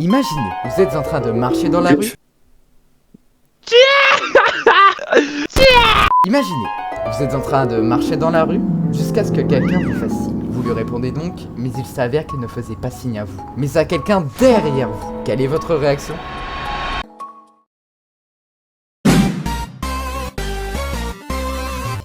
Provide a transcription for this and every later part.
Imaginez, vous êtes en train de marcher dans la rue. Imaginez, vous êtes en train de marcher dans la rue jusqu'à ce que quelqu'un vous fasse signe. Vous lui répondez donc, mais il s'avère qu'il ne faisait pas signe à vous, mais à quelqu'un derrière vous. Quelle est votre réaction ?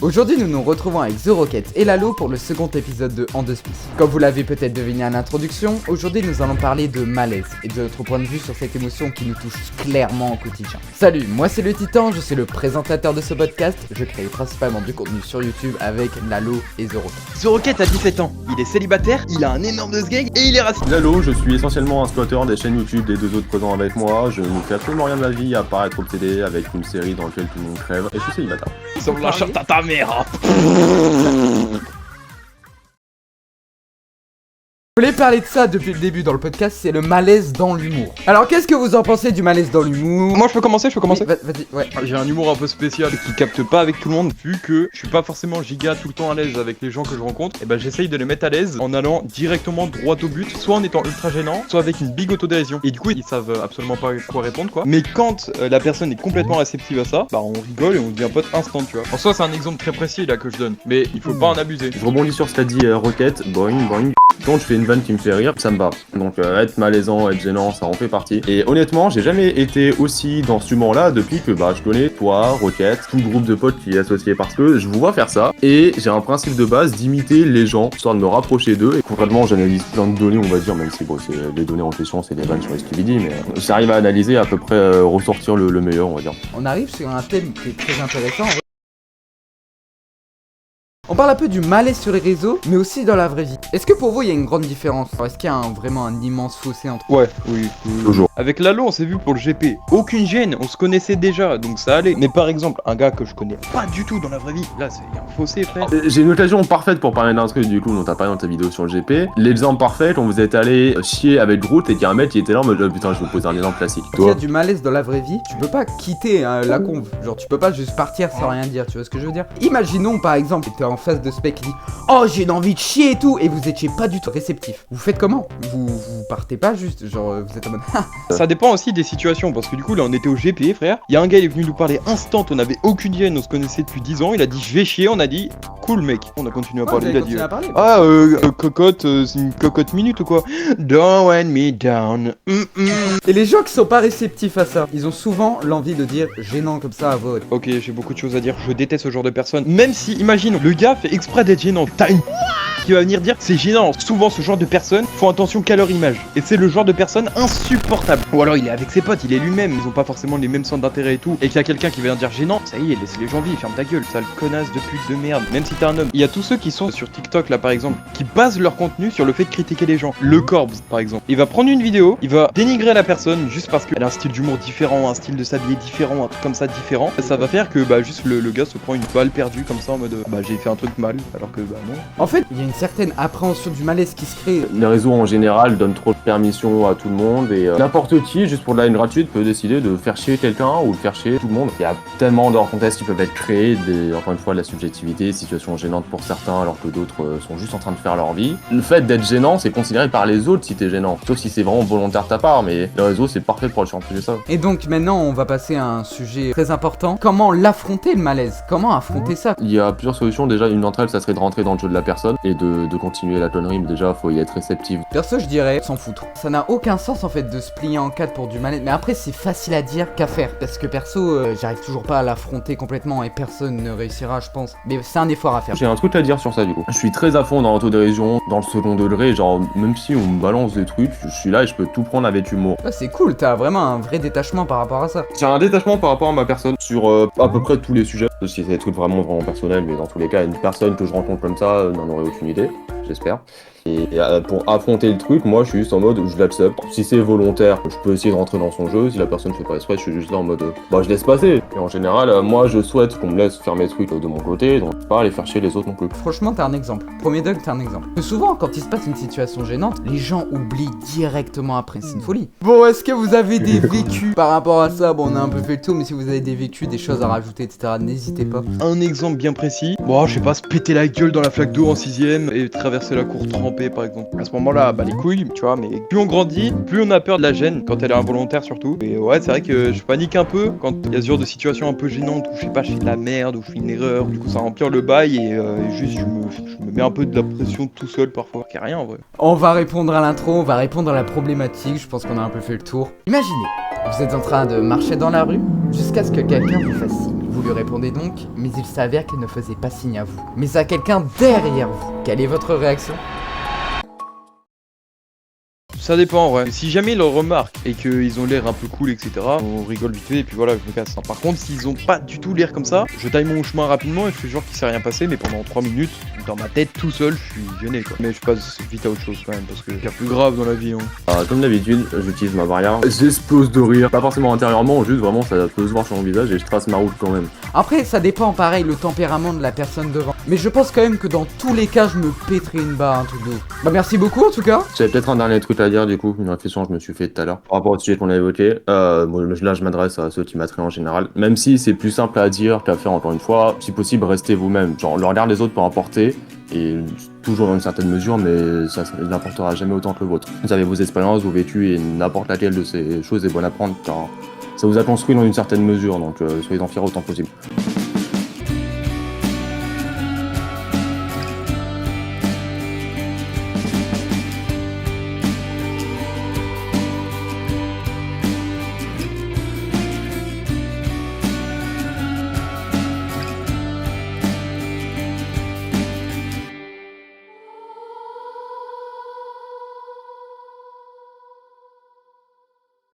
Aujourd'hui, nous nous retrouvons avec The Rocket et Lalo pour le second épisode de En deux Spies. Comme vous l'avez peut-être deviné à l'introduction, aujourd'hui nous allons parler de malaise et de notre point de vue sur cette émotion qui nous touche clairement au quotidien. Salut, moi c'est le Titan, je suis le présentateur de ce podcast. Je crée principalement du contenu sur YouTube avec Lalo et The Rocket. The Rocket a 17 ans, il est célibataire, il a un énorme sgeg et il est raciste. Lalo, je suis essentiellement un squatter des chaînes YouTube des deux autres présents avec moi. Je ne fais absolument rien de ma vie à part être obsédé avec une série dans laquelle tout le monde crève et je suis célibataire. Il semble la chatte à ta mère. Je voulais parler de ça depuis le début dans le podcast, c'est le malaise dans l'humour. Alors qu'est-ce que vous en pensez du malaise dans l'humour ? Moi je peux commencer. Oui, vas-y, ouais. J'ai un humour un peu spécial qui capte pas avec tout le monde, vu que je suis pas forcément giga tout le temps à l'aise avec les gens que je rencontre. Et ben j'essaye de les mettre à l'aise en allant directement droit au but, soit en étant ultra gênant, soit avec une big autodérision. Et du coup ils savent absolument pas quoi répondre quoi. Mais quand la personne est complètement réceptive à ça, bah on rigole et on devient pote instant, tu vois. En soi c'est un exemple très précis là que je donne, mais il faut pas en abuser. Je rebondis sur ce qu'a dit Rocket, boing boing. Quand je fais une vanne qui me fait rire, ça me va. Donc être malaisant, être gênant, ça en fait partie. Et honnêtement, j'ai jamais été aussi dans ce humour-là depuis que je connais toi, Rocket, tout le groupe de potes qui est associé parce que je vous vois faire ça. Et j'ai un principe de base d'imiter les gens, histoire de me rapprocher d'eux. Et concrètement, j'analyse plein de données, on va dire, même si bon, c'est les données en question, c'est des vannes sur les Stupidi, mais j'arrive à analyser à peu près ressortir le meilleur, on va dire. On arrive sur un thème qui est très intéressant. On parle un peu du malaise sur les réseaux, mais aussi dans la vraie vie. Est-ce que pour vous, il y a une grande différence ? Est-ce qu'il y a vraiment un immense fossé entre... Ouais, oui. Toujours. Avec Lalo, on s'est vu pour le GP. Aucune gêne, on se connaissait déjà, donc ça allait. Mais par exemple, un gars que je connais pas du tout dans la vraie vie, là, c'est un fossé, frère. J'ai une occasion parfaite pour parler d'un truc du coup dont t'as parlé dans ta vidéo sur le GP. L'exemple parfait, quand vous êtes allé chier avec Groot et qu'il y a un mec qui était là en mode putain, je vais vous poser un exemple classique. S'il y a du malaise dans la vraie vie, tu peux pas quitter la conve. Genre, tu peux pas juste partir sans rien dire, tu vois ce que je veux dire ? Imaginons par exemple, t'es en face de ce mec qui dit « Oh, j'ai une envie de chier et tout !» et vous étiez pas du tout réceptif. Vous faites comment ? Vous partez pas juste, genre, vous êtes en mode « Ça dépend aussi des situations, parce que du coup, là, on était au GP, frère. Il y a un gars, il est venu nous parler instant, on avait aucune gêne, on se connaissait depuis 10 ans. Il a dit « Je vais chier » on a dit « Cool, mec ». On a continué à parler, il a dit « Ah, cocotte, c'est une cocotte minute ou quoi ? Don't let me down. » Et les gens qui sont pas réceptifs à ça, ils ont souvent l'envie de dire gênant comme ça à voix haute. Ok, j'ai beaucoup de choses à dire, je déteste ce genre de personne. Même si, imagine, le gars fait exprès d'être gênant. T'as une qui va venir dire c'est gênant. Souvent, ce genre de personnes font attention qu'à leur image. Et c'est le genre de personne insupportable. Ou alors, il est avec ses potes, il est lui-même, ils ont pas forcément les mêmes centres d'intérêt et tout. Et qu'il y a quelqu'un qui vient dire gênant, ça y est, laisse les gens vivre, ferme ta gueule, sale connasse de pute de merde. Même si t'es un homme. Il y a tous ceux qui sont sur TikTok là par exemple, qui basent leur contenu sur le fait de critiquer les gens. Le Corbs par exemple. Il va prendre une vidéo, il va dénigrer la personne juste parce qu'elle a un style d'humour différent, un style de s'habiller différent, un truc comme ça différent. Ça va faire que juste le gars se prend une balle perdue comme ça en mode j'ai fait un truc mal alors que non. En fait, il y a une certaine appréhension du malaise qui se crée. Les réseaux en général donnent trop de permission à tout le monde et n'importe qui, juste pour de la haine gratuite, peut décider de faire chier quelqu'un ou de faire chier tout le monde. Il y a tellement d'hors contexte qui peuvent être créés, encore une fois, de la subjectivité, situations gênantes pour certains alors que d'autres sont juste en train de faire leur vie. Le fait d'être gênant, c'est considéré par les autres si t'es gênant, sauf si c'est vraiment volontaire de ta part, mais les réseaux c'est parfait pour aller chanter ça. Et donc maintenant, on va passer à un sujet très important. Comment l'affronter le malaise ? Comment affronter ça ? Il y a plusieurs solutions, déjà une d'entre elles ça serait de rentrer dans le jeu de la personne et de continuer la connerie, mais déjà faut y être réceptif. Perso je dirais s'en foutre. Ça n'a aucun sens en fait de se plier en quatre pour du malaise, mais après c'est facile à dire qu'à faire, parce que perso j'arrive toujours pas à l'affronter complètement et personne ne réussira je pense, mais c'est un effort à faire. J'ai un truc à dire sur ça du coup. Je suis très à fond dans l'autodérision, dans le second degré, genre même si on me balance des trucs, je suis là et je peux tout prendre avec humour. Ouais, c'est cool, t'as vraiment un vrai détachement par rapport à ça. J'ai un détachement par rapport à ma personne sur à peu près tous les sujets. Si c'est des trucs vraiment personnels, mais dans tous les cas, une personne que je rencontre comme ça n'en aurait aucune idée, j'espère. Et pour affronter le truc, moi je suis juste en mode je l'accepte. Si c'est volontaire, je peux essayer de rentrer dans son jeu. Si la personne fait pas exprès, je suis juste là en mode je laisse passer. Et en général, moi je souhaite qu'on me laisse faire mes trucs de mon côté, donc pas aller faire chier les autres non plus. Franchement, t'es un exemple. Premier Doug, t'es un exemple. Que souvent, quand il se passe une situation gênante, les gens oublient directement après. C'est une folie. Bon, est-ce que vous avez des vécus par rapport à ça ? Bon, on a un peu fait le tour, mais si vous avez des vécus, des choses à rajouter, etc., n'hésitez pas. Un exemple bien précis. Bon, je sais pas, se péter la gueule dans la flaque d'eau en 6ème et traverser la cour trempée ramper par exemple. À ce moment-là, bah les couilles, tu vois, mais plus on grandit, plus on a peur de la gêne, quand elle est involontaire surtout. Et ouais, c'est vrai que je panique un peu quand il y a ce genre de situation un peu gênante où je sais pas, je fais de la merde, où je fais une erreur, du coup ça empire le bail et juste je me mets un peu de la pression tout seul parfois. Qui a rien en vrai. On va répondre à l'intro, on va répondre à la problématique, je pense qu'on a un peu fait le tour. Imaginez, vous êtes en train de marcher dans la rue jusqu'à ce que quelqu'un vous fasse signe. Vous lui répondez donc, mais il s'avère qu'il ne faisait pas signe à vous, mais à quelqu'un derrière vous. Quelle est votre réaction? Ça dépend, ouais. Si jamais ils le remarquent et qu'ils ont l'air un peu cool, etc., on rigole vite fait et puis voilà, je me casse. Par contre, s'ils ont pas du tout l'air comme ça, je taille mon chemin rapidement et je fais genre qu'il s'est rien passé, mais pendant 3 minutes, dans ma tête, tout seul, je suis gêné quoi. Mais je passe vite à autre chose quand même, parce qu'il y a plus grave dans la vie. Hein. Comme d'habitude, j'utilise ma barrière. J'explose de rire. Pas forcément intérieurement, juste vraiment ça peut se voir sur mon visage et je trace ma route quand même. Après, ça dépend pareil, le tempérament de la personne devant. Mais je pense quand même que dans tous les cas, je me pèterai une barre, un truc de ouf. Bah merci beaucoup en tout cas. J'avais peut-être un dernier truc à dire du coup, une réflexion que je me suis fait tout à l'heure. Par rapport au sujet qu'on a évoqué, bon, là je m'adresse à ceux qui m'attraient en général. Même si c'est plus simple à dire qu'à faire encore une fois, si possible restez vous-même. Genre le regard des autres peut importer, et toujours dans une certaine mesure, mais ça n'apportera jamais autant que le vôtre. Vous avez vos expériences, vos vécus, et n'importe laquelle de ces choses est bonne à prendre car ça vous a construit dans une certaine mesure, donc soyez-en fiers autant possible.